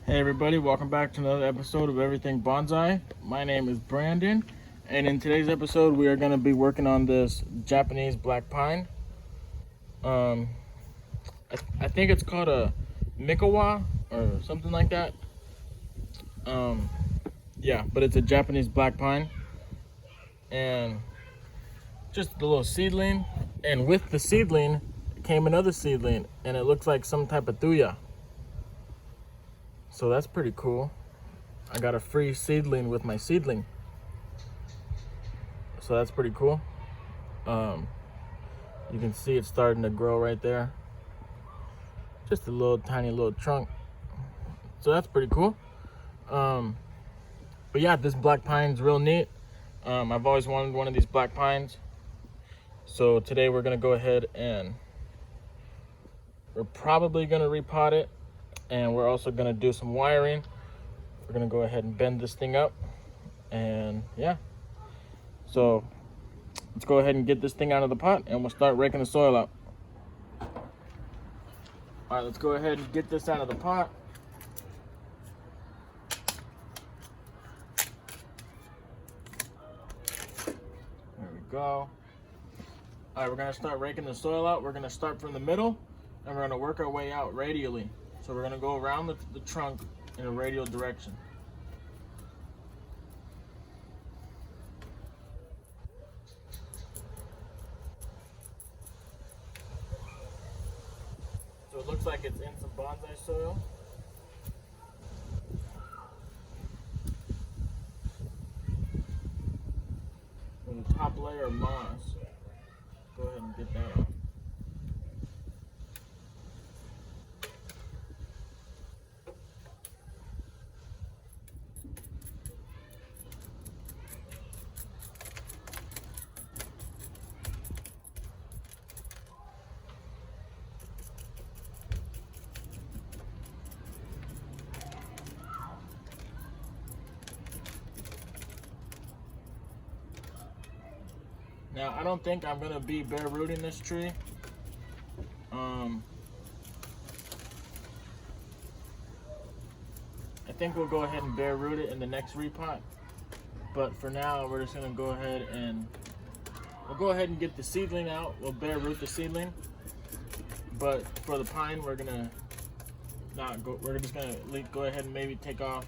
Hey everybody, welcome back to another episode of Everything Bonsai. My name is Brandon, and in today's episode we are going to be working on this Japanese black pine. I think it's called a Mikawa or something like that. Yeah, but it's a Japanese black pine, and just a little seedling. And with the seedling came another seedling, and it looks like some type of thuya. So that's pretty cool. I got a free seedling with my seedling. So that's pretty cool. You can see it's starting to grow right there. Just a little tiny little trunk. So that's pretty cool. But yeah, this black pine's real neat. I've always wanted one of these black pines. So today we're gonna go ahead and we're probably gonna repot it, and we're also gonna do some wiring. We're gonna go ahead and bend this thing up, and yeah. So let's go ahead and get this thing out of the pot, and we'll start raking the soil out. All right, let's go ahead and get this out of the pot. There we go. All right, we're gonna start raking the soil out. We're gonna start from the middle, and we're gonna work our way out radially. So we're gonna go around the trunk in a radial direction. So it looks like it's in some bonsai soil. And the top layer of moss. Go ahead and get that out. Now, I don't think I'm gonna be bare rooting this tree. I think we'll go ahead and bare root it in the next repot. But for now, we're just gonna go ahead and we'll go ahead and get the seedling out. We'll bare root the seedling. But for the pine, we're gonna not go. We're just gonna go ahead and maybe take off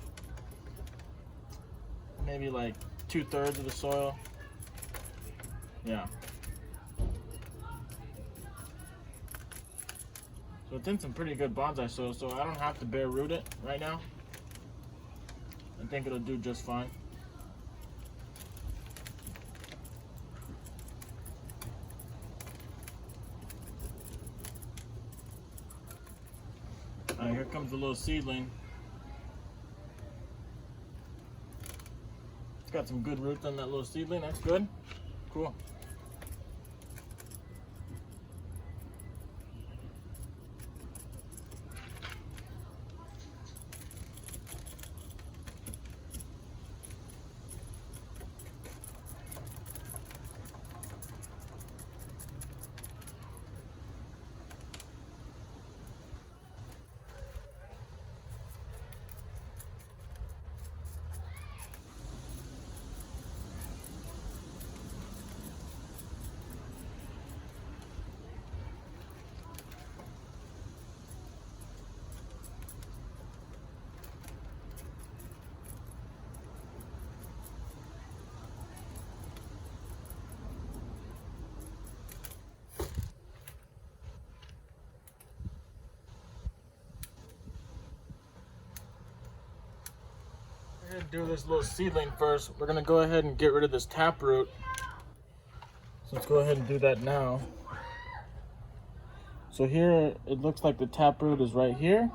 maybe like 2/3 of the soil. Yeah. So it's in some pretty good bonsai soil, so I don't have to bare root it right now. I think it'll do just fine. Alright, here comes the little seedling. It's got some good roots on that little seedling, that's good. Cool. We're gonna do this little seedling first. We're gonna go ahead and get rid of this taproot. So let's go ahead and do that now. So here it looks like the taproot is right here.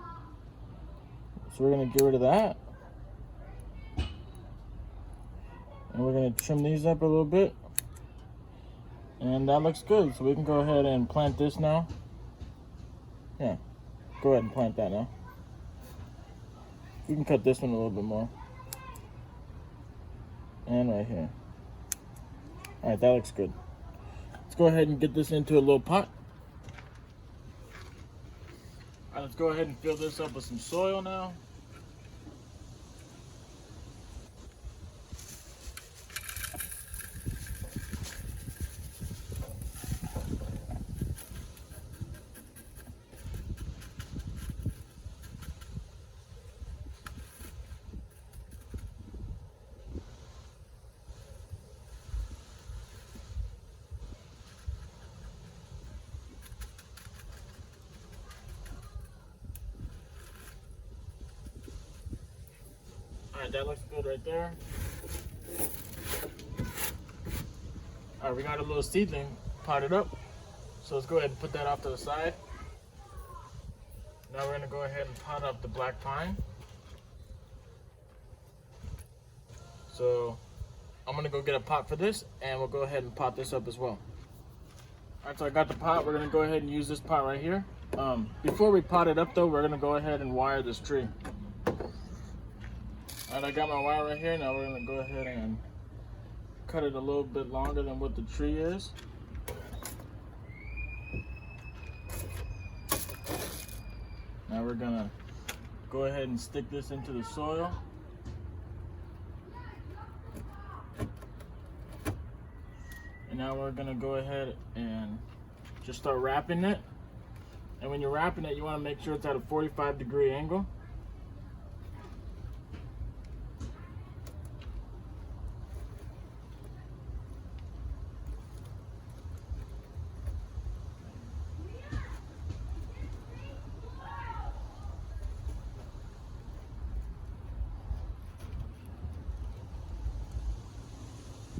So we're gonna get rid of that. And we're gonna trim these up a little bit. And that looks good. So we can go ahead and plant this now. Yeah, go ahead and plant that now. We can cut this one a little bit more. And right here. All right, that looks good. Let's go ahead and get this into a little pot. All right, let's go ahead and fill this up with some soil now. Alright, that looks good right there. Alright, we got a little seedling potted up. So let's go ahead and put that off to the side. Now we're gonna go ahead and pot up the black pine. So I'm gonna go get a pot for this, and we'll go ahead and pot this up as well. Alright, so I got the pot. We're gonna go ahead and use this pot right here. Before we pot it up though, we're gonna go ahead and wire this tree. Alright, I got my wire right here. Now we're gonna go ahead and cut it a little bit longer than what the tree is. Now we're gonna go ahead and stick this into the soil. And now we're gonna go ahead and just start wrapping it. And when you're wrapping it, you wanna make sure it's at a 45-degree angle.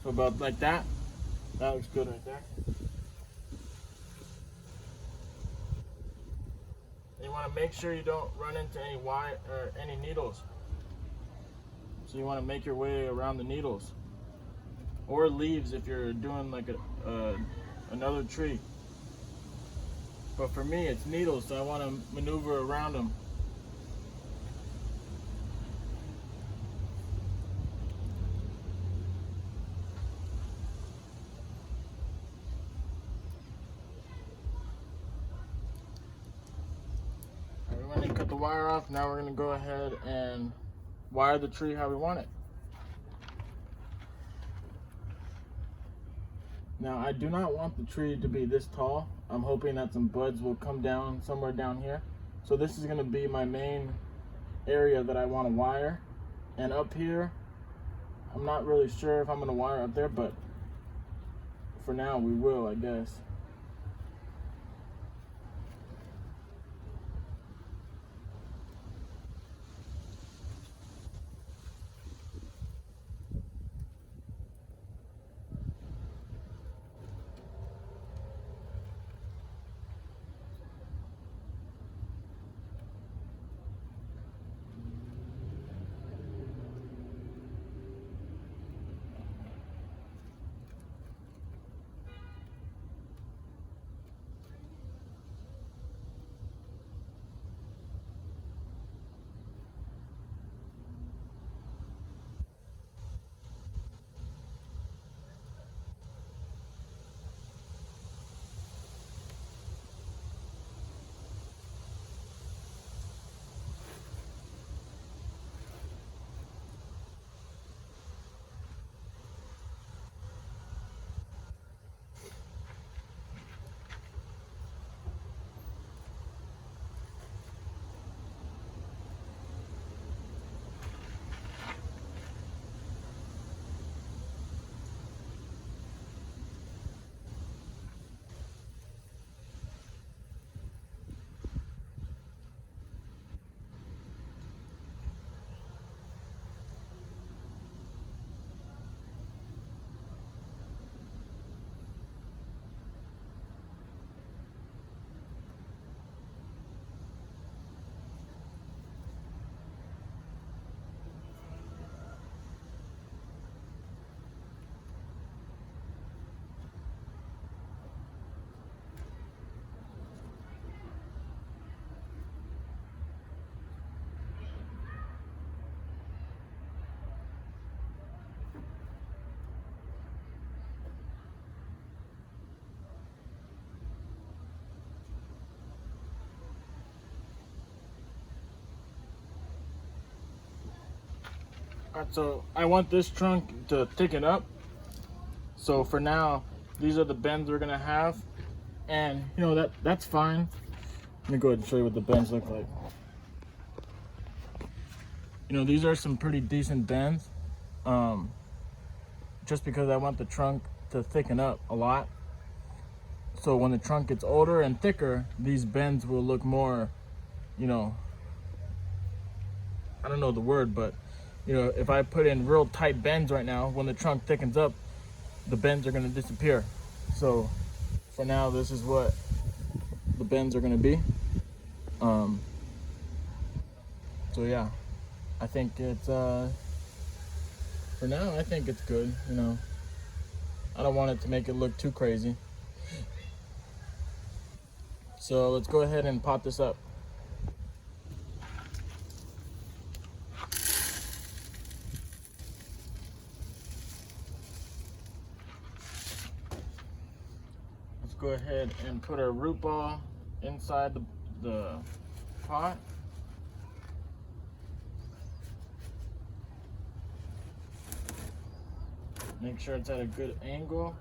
So about like that. That looks good right there. You want to make sure you don't run into any wire or any needles. So you want to make your way around the needles or leaves if you're doing like another tree. But for me, it's needles, so I want to maneuver around them. Cut the wire off. Now we're going to go ahead and wire the tree how we want it. Now I do not want the tree to be this tall. I'm hoping that some buds will come down somewhere down here. So this is going to be my main area that I want to wire. And up here, I'm not really sure if I'm going to wire up there, but for now we will, I guess. Alright, so I want this trunk to thicken up. So for now, these are the bends we're gonna have. And you know, that's fine. Let me go ahead and show you what the bends look like. You know, these are some pretty decent bends. Just because I want the trunk to thicken up a lot. So when the trunk gets older and thicker, these bends will look more, you know, I don't know the word, but You know, if I put in real tight bends right now, when the trunk thickens up, the bends are going to disappear. So for now, this is what the bends are going to be. So yeah, I think it's for now, I think it's good. You know, I don't want it to make it look too crazy. So let's go ahead and pot this up. Let's go ahead and put our root ball inside the pot. Make sure it's at a good angle.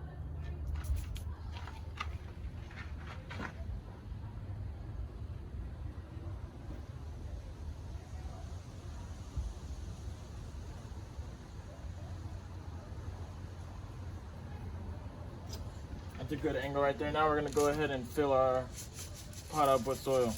That's a good angle right there. Now we're gonna go ahead and fill our pot up with soil.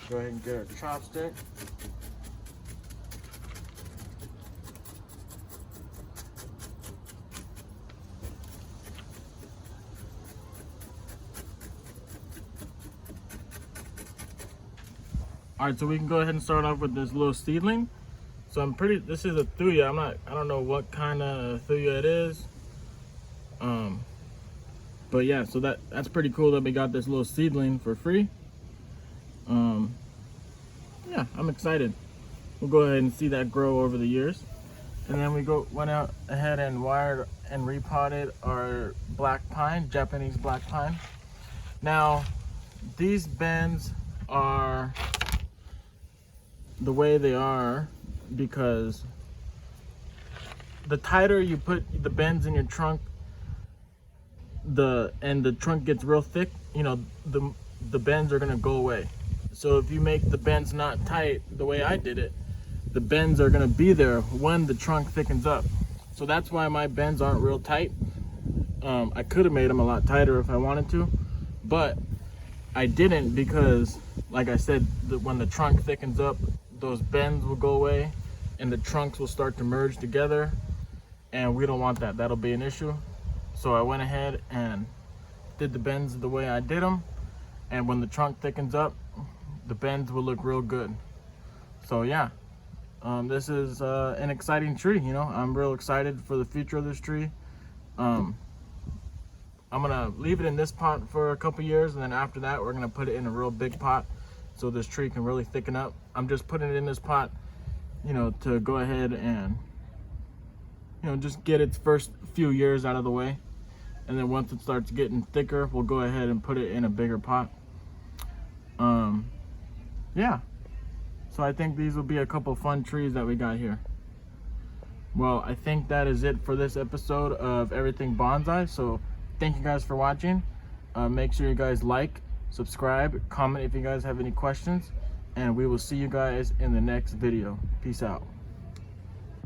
Go ahead and get our chopstick. All right, so we can go ahead and start off with this little seedling. So this is a thuya. I don't know what kind of thuya it is. But yeah, so that's pretty cool that we got this little seedling for free. Yeah, I'm excited. We'll go ahead and see that grow over the years. And then we went out ahead and wired and repotted our black pine, Japanese black pine. Now, these bends are the way they are because the tighter you put the bends in your trunk, the trunk gets real thick, you know, the bends are gonna go away. So if you make the bends not tight the way I did it, the bends are gonna be there when the trunk thickens up. So that's why my bends aren't real tight. I could have made them a lot tighter if I wanted to, but I didn't because, like I said, when the trunk thickens up, those bends will go away and the trunks will start to merge together, and we don't want that. That'll be an issue. So I went ahead and did the bends the way I did them, and when the trunk thickens up, the bends will look real good. So yeah, this is an exciting tree. You know, I'm real excited for the future of this tree. I'm gonna leave it in this pot for a couple years, and then after that we're gonna put it in a real big pot so this tree can really thicken up. I'm just putting it in this pot, you know, to go ahead and, you know, just get its first few years out of the way, and then once it starts getting thicker, we'll go ahead and put it in a bigger pot. Yeah, so I think these will be a couple fun trees that we got here. Well, I think that is it for this episode of Everything Bonsai. So thank you guys for watching. Make sure you guys like, subscribe, comment if you guys have any questions, and we will see you guys in the next video. Peace out.